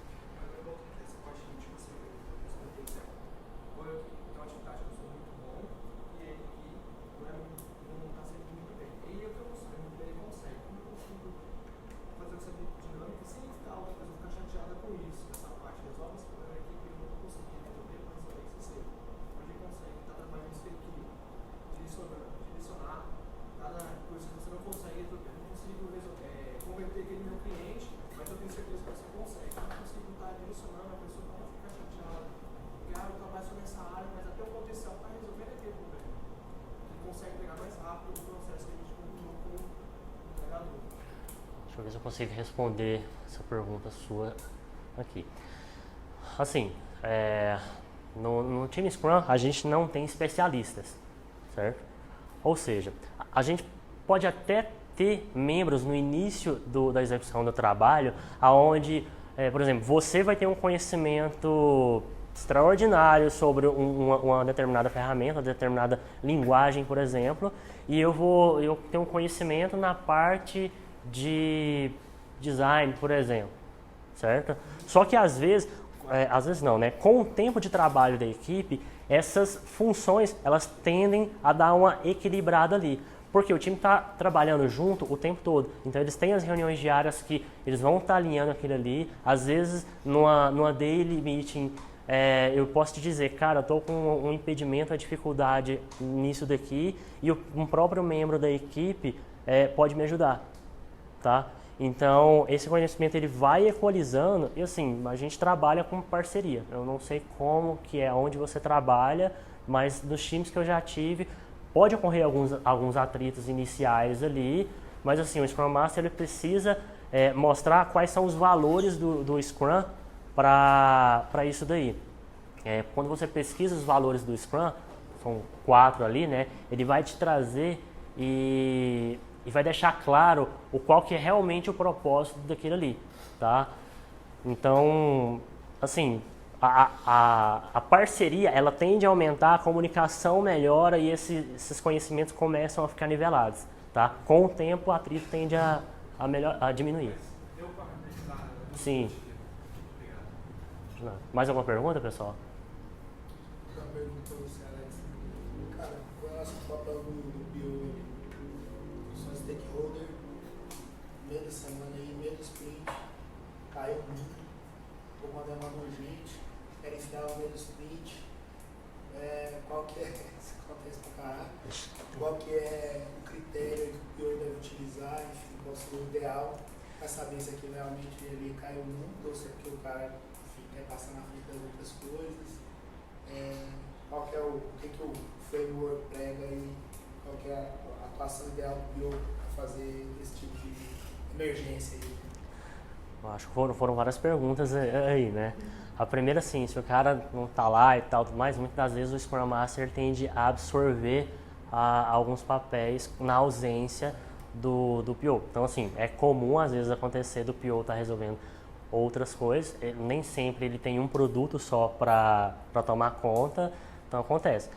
Deixa eu ver se eu consigo responder essa pergunta sua aqui. Assim, no time Scrum a gente não tem especialistas, certo? Ou seja, a gente pode até ter membros no início da execução do trabalho, aonde, por exemplo, você vai ter um conhecimento extraordinário sobre uma determinada ferramenta, uma determinada linguagem, por exemplo, e eu tenho um conhecimento na parte de design, por exemplo, certo? Só que às vezes não, né? Com o tempo de trabalho da equipe, essas funções elas tendem a dar uma equilibrada ali, Porque o time está trabalhando junto o tempo todo. Então eles têm as reuniões diárias que eles vão estar alinhando aquilo ali. Às vezes, numa daily meeting, eu posso te dizer, cara, eu estou com um impedimento, uma dificuldade nisso daqui, e um próprio membro da equipe pode me ajudar, tá? Então, esse conhecimento ele vai equalizando e assim, a gente trabalha com parceria. Eu não sei como que é onde você trabalha, mas nos times que eu já tive, pode ocorrer alguns atritos iniciais ali, mas assim, o Scrum Master ele precisa mostrar quais são os valores do Scrum para isso daí. Quando você pesquisa os valores do Scrum, são 4 ali, né? Ele vai te trazer e vai deixar claro qual que é realmente o propósito daquilo ali, tá? Então, assim, a parceria, ela tende a aumentar, a comunicação melhora e esses conhecimentos começam a ficar nivelados, tá? Com o tempo, o atrito tende a diminuir. Deu para analisar? Sim. Mais alguma pergunta, pessoal? Uma pergunta para você, Alex. Cara, qual é o papel do PO? Sou stakeholder, meio da semana aí, meio do sprint, caiu muito, estou com uma demanda urgente, quero enfiar o meio do sprint. Qual que é, isso acontece pra caralho, qual que é o critério que o PO deve utilizar, enfim, qual seria o ideal para saber se aquilo realmente ele caiu muito ou se é porque o cara quer passar na frente das outras coisas. Qual que é o framework prega aí, qual que é a atuação ideal do PO para fazer esse tipo de emergência aí? Eu acho que foram várias perguntas aí, né? A primeira, sim, se o cara não tá lá e tal, tudo mais, muitas das vezes o Scrum Master tende a absorver alguns papéis na ausência do PO. Então, assim, é comum às vezes acontecer do PO estar resolvendo outras coisas, nem sempre ele tem um produto só para tomar conta, então acontece.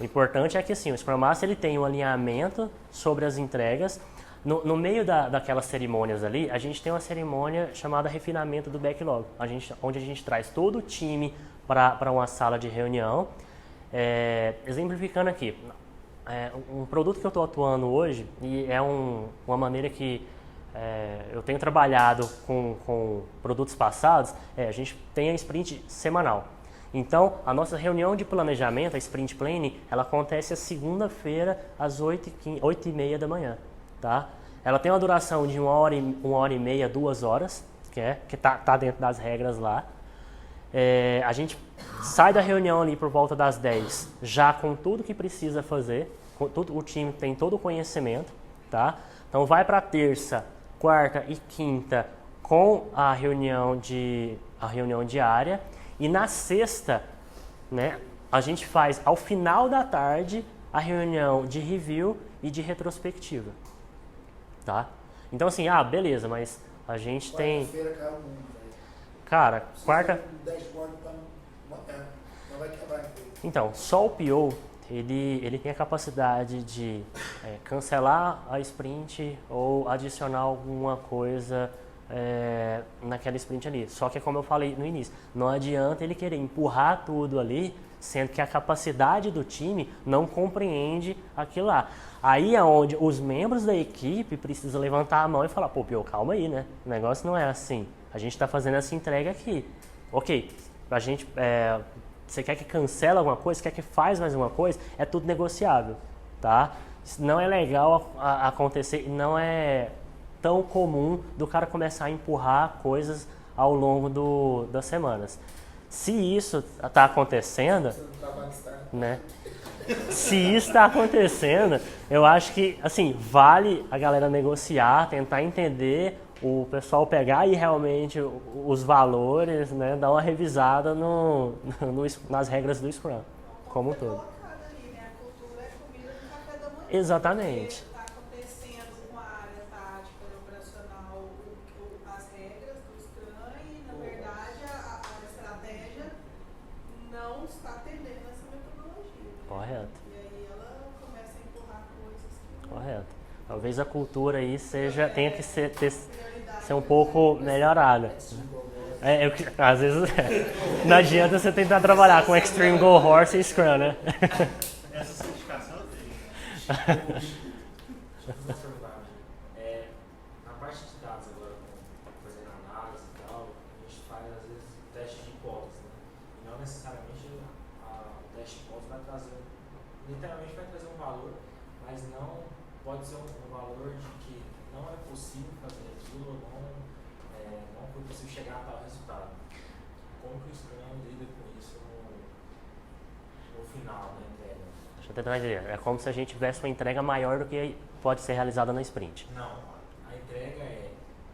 O importante é que assim, o Scrum Master ele tem um alinhamento sobre as entregas. No meio daquelas cerimônias ali, a gente tem uma cerimônia chamada refinamento do backlog, onde a gente traz todo o time para uma sala de reunião. Exemplificando aqui, um produto que eu estou atuando hoje, e é uma maneira que eu tenho trabalhado com produtos passados, a gente tem a sprint semanal. Então, a nossa reunião de planejamento, a sprint planning, ela acontece a segunda-feira às 8h30 da manhã, tá? Ela tem uma duração de 1h30, 2 horas, que tá dentro das regras lá. A gente sai da reunião ali por volta das 10, já com tudo que precisa fazer, o time tem todo o conhecimento, tá? Então, vai para terça, quarta e quinta com a reunião diária, e na sexta, né, a gente faz ao final da tarde a reunião de review e de retrospectiva, tá? Então assim, beleza, mas a gente tem... Quarta-feira caiu muito, velho. Cara, quarta... O dashboard não vai quebrar. Então, só o PO, ele tem a capacidade de cancelar a sprint ou adicionar alguma coisa naquela sprint ali. Só que, como eu falei no início, não adianta ele querer empurrar tudo ali, sendo que a capacidade do time não compreende aquilo lá. Aí é onde os membros da equipe precisam levantar a mão e falar, pô, Pio, calma aí, né? O negócio não é assim. A gente está fazendo essa entrega aqui. Ok, a gente... você quer que cancele alguma coisa, quer que faz mais uma coisa, é tudo negociável, tá? Não é legal acontecer, não é tão comum do cara começar a empurrar coisas ao longo das semanas. Se isso está acontecendo, né? Se isso está acontecendo, eu acho que, assim, vale a galera negociar, tentar entender, o pessoal pegar aí realmente os valores, né, dar uma revisada nas regras do Scrum, como um todo. Ali, né? A cultura é comida de café da manhã. Exatamente. Está acontecendo com a área tática e operacional as regras do Scrum e, na verdade, a estratégia não está atendendo essa metodologia. Correto. E aí ela começa a empurrar coisas que... Correto. Talvez a cultura aí tenha que ser um pouco melhorada. Às vezes não adianta você tentar trabalhar com Extreme Go Horse e Scrum, né? Essa certificação tem. Vamos perguntar, na parte de dados agora, fazendo análise e tal, a gente faz às vezes teste de hipótese, né? E não necessariamente o teste de hipótese vai trazer, literalmente vai trazer um valor, mas não pode ser um valor de que não é possível fazer aquilo, não foi possível chegar a tal resultado. Como que o Scrum lida com isso no final da entrega? Deixa eu tentar entender. É como se a gente tivesse uma entrega maior do que pode ser realizada na sprint. Não, a entrega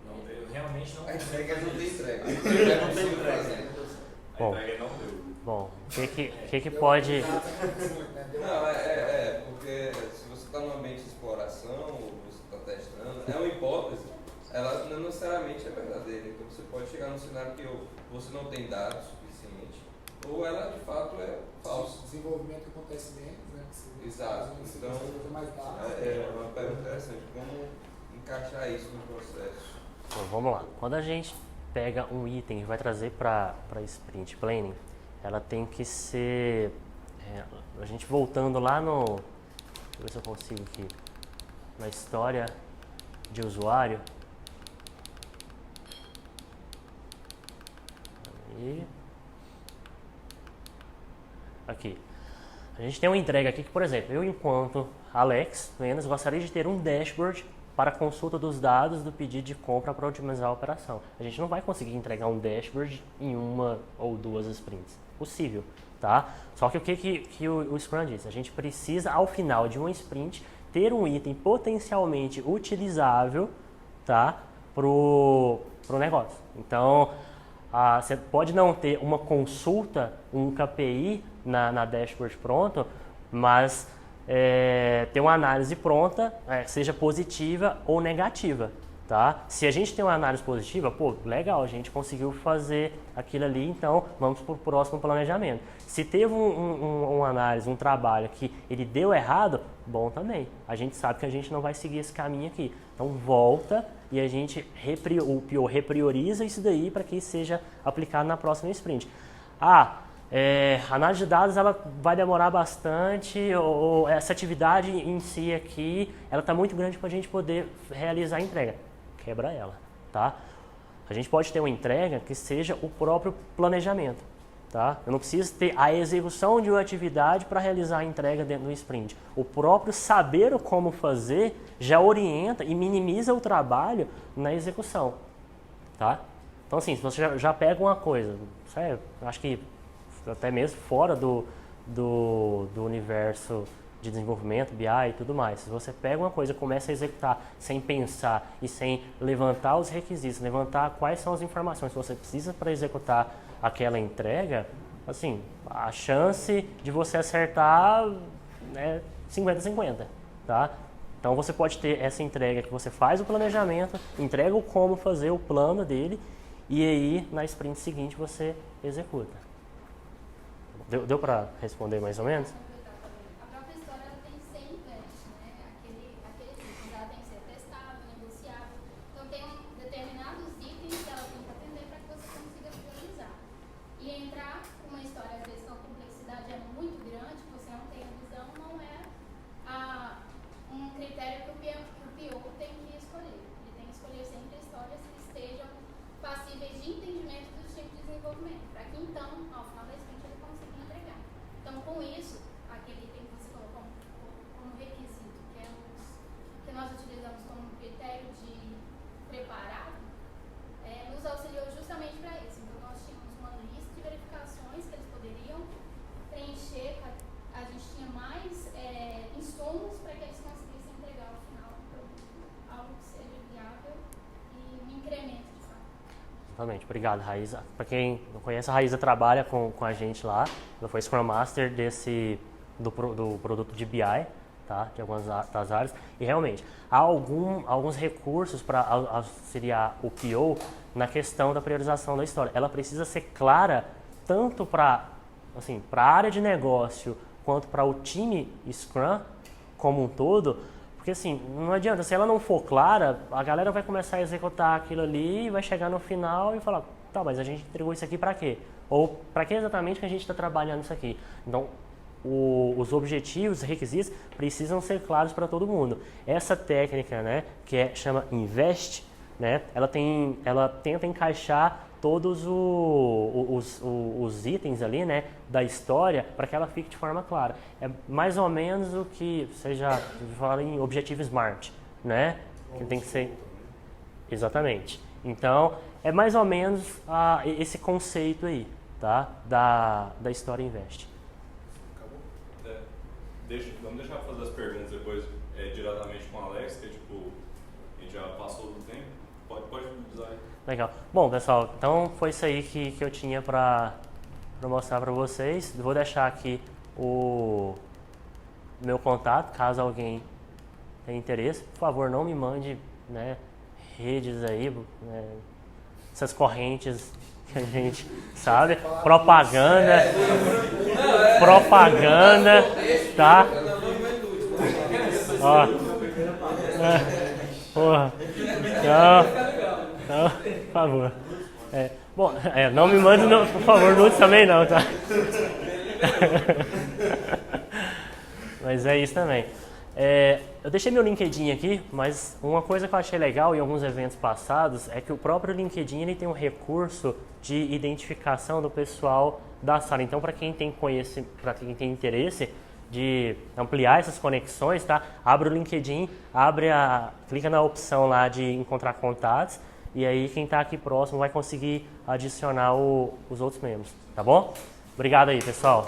eu realmente não A consigo entrega fazer não tem isso. entrega. A entrega é possível fazer. Bom. A entrega não deu. Bom, o que pode... Não, porque se você está no ambiente de exploração, ou você está testando, é uma hipótese, ela não necessariamente é verdadeira. Então você pode chegar num cenário que você não tem dados suficientes, ou ela de fato é falsa. O desenvolvimento acontece menos, né? Exato. Então, mais dados. é uma pergunta interessante. Como encaixar isso no processo? Bom, vamos lá. Quando a gente pega um item e vai trazer para sprint planning, ela tem que ser... a gente voltando lá no... Deixa eu ver se eu consigo aqui. Na história de usuário. E... aqui. A gente tem uma entrega aqui que, por exemplo, eu enquanto Alex Menos gostaria de ter um dashboard para consulta dos dados do pedido de compra para otimizar a operação. A gente não vai conseguir entregar um dashboard em uma ou duas sprints. Possível, tá? Só que o que o Scrum diz? A gente precisa, ao final de uma sprint, ter um item potencialmente utilizável, tá? Pro negócio. Então, você pode não ter uma consulta, um KPI na dashboard pronto, mas ter uma análise pronta, seja positiva ou negativa, tá? Se a gente tem uma análise positiva, pô, legal, a gente conseguiu fazer aquilo ali, então vamos para o próximo planejamento. Se teve uma análise, um trabalho que ele deu errado, bom também. A gente sabe que a gente não vai seguir esse caminho aqui. Então volta e a gente reprioriza isso daí para que isso seja aplicado na próxima sprint. A análise de dados ela vai demorar bastante, ou essa atividade em si aqui, ela está muito grande para a gente poder realizar a entrega. Quebra ela, tá? A gente pode ter uma entrega que seja o próprio planejamento, tá? Eu não preciso ter a execução de uma atividade para realizar a entrega dentro do sprint. O próprio saber como fazer já orienta e minimiza o trabalho na execução, tá? Então assim, se você já pega uma coisa, acho que até mesmo fora do universo de desenvolvimento, BI e tudo mais. Se você pega uma coisa e começa a executar sem pensar e sem levantar os requisitos, levantar quais são as informações que você precisa para executar aquela entrega, assim, a chance de você acertar é 50-50, tá? Então você pode ter essa entrega que você faz o planejamento, entrega o como fazer o plano dele e aí na sprint seguinte você executa. Deu para responder mais ou menos? A própria história ela tem que ser inverte, né? Aquele item ela tem que ser testável, negociável. Então tem determinados itens que ela tem que atender para que você consiga priorizar. E entrar com uma história, às vezes, que a complexidade é muito grande, que você não tem a visão, não é um critério que o PO tem que escolher. Ele tem que escolher sempre histórias que estejam passíveis de entendimento dos tipos de desenvolvimento, para que então, ao final da sprint, ele consiga entregar. Então, com isso, aquele item que você colocou como requisito, que nós utilizamos como critério de preparado, nos auxiliou justamente para isso. Então, nós tínhamos uma lista de verificações que eles poderiam preencher, a gente tinha mais insumos para que eles conseguissem entregar ao final algo que seja viável e um incremento de fato. Exatamente, obrigado, Raíza. Para quem não conhece, a Raíza trabalha com a gente lá, ela foi Scrum Master do produto de BI, tá? De algumas das áreas, e realmente, há alguns recursos para auxiliar o PO na questão da priorização da história. Ela precisa ser clara tanto para a área de negócio quanto para o time Scrum como um todo, porque assim, não adianta, se ela não for clara, a galera vai começar a executar aquilo ali e vai chegar no final e falar, tá, mas a gente entregou isso aqui para quê? Ou para que exatamente que a gente está trabalhando isso aqui? Então, os objetivos, os requisitos precisam ser claros para todo mundo. Essa técnica, né, chama Invest, né, ela tenta encaixar todos os itens ali, né, da história para que ela fique de forma clara. É mais ou menos o que você já fala em objetivo SMART, né, que tem que ser... Exatamente. Então, é mais ou menos esse conceito aí, tá, da história Invest. Vamos deixar pra fazer as perguntas depois diretamente com o Alex, que tipo, a gente já passou do tempo. Pode usar aí. Legal. Bom, pessoal, então foi isso aí que eu tinha para mostrar para vocês. Vou deixar aqui o meu contato, caso alguém tenha interesse. Por favor, não me mande, né, redes aí, né, essas correntes que a gente sabe. Propaganda, tá? Ó. Porra. Não, por favor. Bom, não me mande, por favor, nudes também não, tá? Mas é isso também. Eu deixei meu LinkedIn aqui, mas uma coisa que eu achei legal em alguns eventos passados é que o próprio LinkedIn ele tem um recurso de identificação do pessoal da sala. Então, para quem tem interesse de ampliar essas conexões, tá? Abre o LinkedIn, clica na opção lá de encontrar contatos e aí quem está aqui próximo vai conseguir adicionar os outros membros, tá bom? Obrigado aí, pessoal.